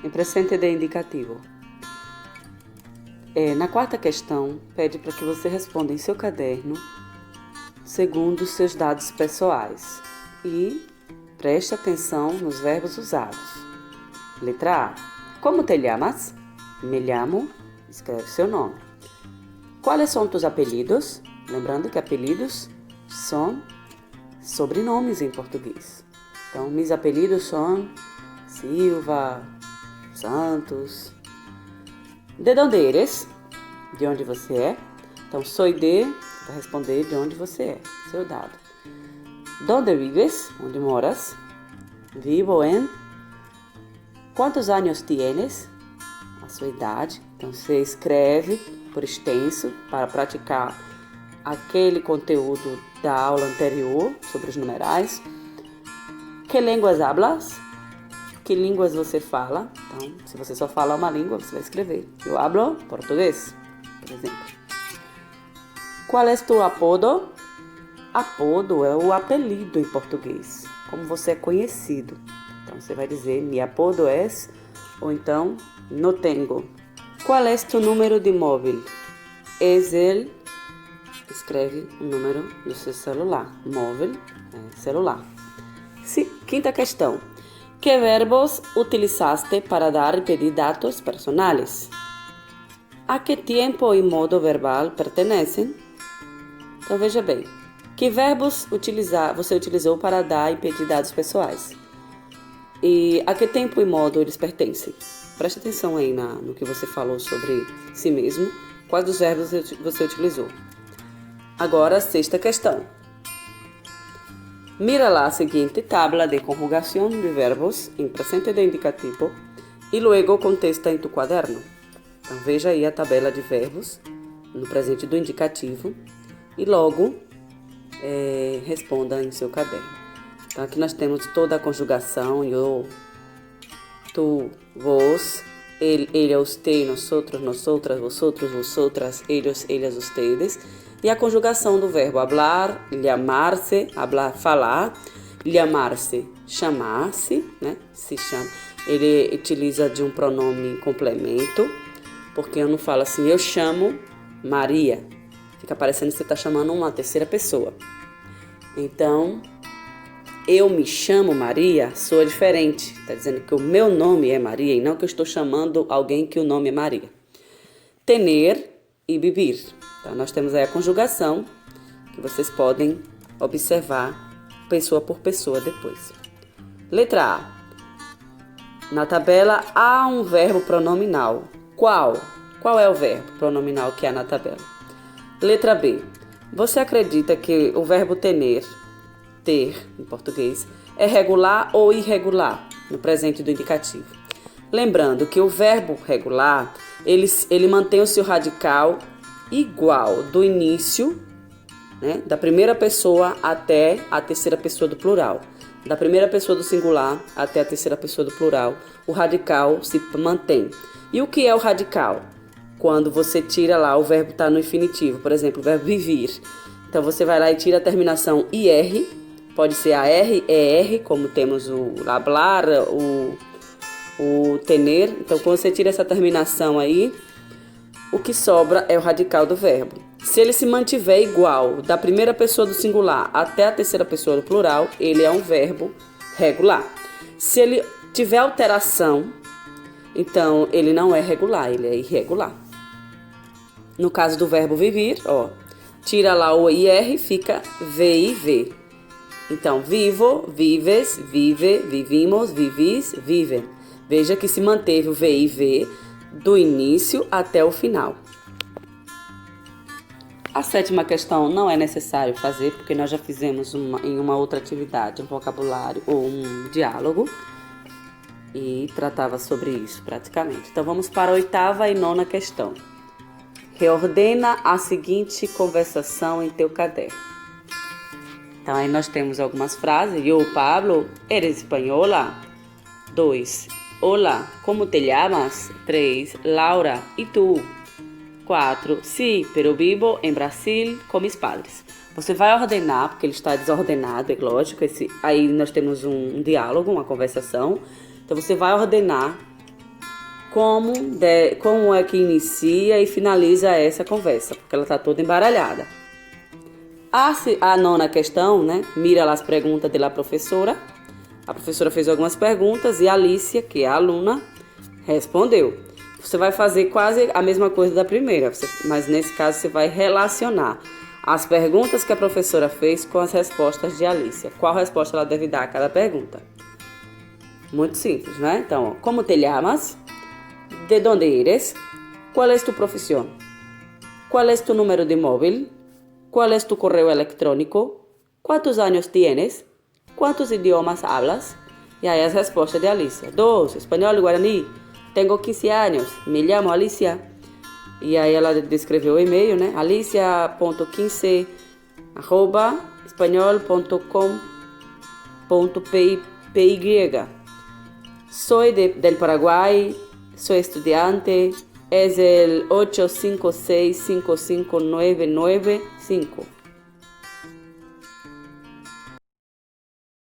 em presente de indicativo. Na quarta questão, pede para que você responda em seu caderno segundo seus dados pessoais e preste atenção nos verbos usados. Letra A. Como te llamas? Me llamo. Escreve seu nome. Quais são tus apelidos? Lembrando que apelidos são sobrenomes em português. Então, meus apelidos são Silva, Santos. De onde eres? De onde você é? Então, soy de, vai responder de onde você é, seu dado. Donde vives? Onde moras? Vivo em. Quantos anos tienes? A sua idade. Então, você escreve por extenso para praticar aquele conteúdo da aula anterior sobre os numerais. Que línguas hablas? Que línguas você fala? Então, se você só fala uma língua, você vai escrever. Eu hablo português, por exemplo. Qual é tu apodo? Apodo é o apelido em português, como você é conhecido. Então, você vai dizer, mi apodo es, ou então, no tengo. Qual é tu número de móvel? Es el, escreve o número do seu celular. Móvel é celular. Quinta questão. Que verbos utilizaste para dar e pedir dados personales? A que tempo e modo verbal pertenecem? Então, veja bem. Que verbos você utilizou para dar e pedir dados pessoais? E a que tempo e modo eles pertencem? Preste atenção aí no que você falou sobre si mesmo. Quais dos verbos você utilizou? Agora, sexta questão. Mira lá a seguinte tabla de conjugação de verbos em presente de indicativo e luego contesta em tu caderno. Então, veja aí a tabela de verbos no presente do indicativo e logo responda em seu caderno. Então, aqui nós temos toda a conjugação, eu, tu, vos, ele, usted, nosotros, nosotras, vosotros, vosotras, ellos, ellas, ustedes. E a conjugação do verbo hablar, llamarse, hablar, falar, llamarse, chamar-se, né? Se chama. Ele utiliza de um pronome complemento, porque eu não falo assim, eu chamo Maria. Fica parecendo que você está chamando uma terceira pessoa. Então, eu me chamo Maria, soa diferente. Está dizendo que o meu nome é Maria e não que eu estou chamando alguém que o nome é Maria. Tener e vivir. Então, nós temos aí a conjugação, que vocês podem observar pessoa por pessoa depois. Letra A. Na tabela há um verbo pronominal. Qual? Qual é o verbo pronominal que há na tabela? Letra B. Você acredita que o verbo ter, em português, é regular ou irregular no presente do indicativo? Lembrando que o verbo regular, ele mantém o seu radical igual do início, né, da primeira pessoa até a terceira pessoa do plural. Da primeira pessoa do singular até a terceira pessoa do plural, o radical se mantém. E o que é o radical? Quando você tira lá, o verbo está no infinitivo, por exemplo, o verbo vivir. Então, você vai lá e tira a terminação IR, pode ser AR, ER, como temos o hablar, o tener. Então, quando você tira essa terminação aí, o que sobra é o radical do verbo. Se ele se mantiver igual da primeira pessoa do singular até a terceira pessoa do plural, ele é um verbo regular. Se ele tiver alteração, então ele não é regular, ele é irregular. No caso do verbo vivir, tira lá o IR, fica VIV. Então, vivo, vives, vive, vivimos, vivis, vivem. Veja que se manteve o VIV do início até o final. A sétima questão não é necessário fazer, porque nós já fizemos em uma outra atividade, um vocabulário ou um diálogo, e tratava sobre isso praticamente. Então vamos para a oitava e nona questão. Reordena a seguinte conversação em teu caderno. Então aí nós temos algumas frases. Eu, Pablo, eres espanhola? 2. Hola, como te llamas? 3. Laura, e tu? 4. Sí, pero vivo em Brasil com mis padres. Você vai ordenar, porque ele está desordenado, é lógico. Aí nós temos um diálogo, uma conversação. Então você vai ordenar como é que inicia e finaliza essa conversa, porque ela está toda embaralhada. A nona questão, né? Mira as perguntas da professora. A professora fez algumas perguntas e a Alicia, que é a aluna, respondeu. Você vai fazer quase a mesma coisa da primeira, mas nesse caso você vai relacionar as perguntas que a professora fez com as respostas de Alicia. Qual resposta ela deve dar a cada pergunta? Muito simples, né? Então, como te llamas? ¿De dónde eres? ¿Cuál es tu profesión? ¿Cuál es tu número de móvil? ¿Cuál es tu correo electrónico? ¿Cuántos años tienes? ¿Cuántos idiomas hablas? E aí as respostas de Alicia. 2, espanhol e guarani. Tenho 15 anos. Me llamo Alicia. E aí ela descreveu o e-mail, né? alicia.15@espanhol.com.py. Soy del Paraguay. Soy estudiante. Es el 856-55995.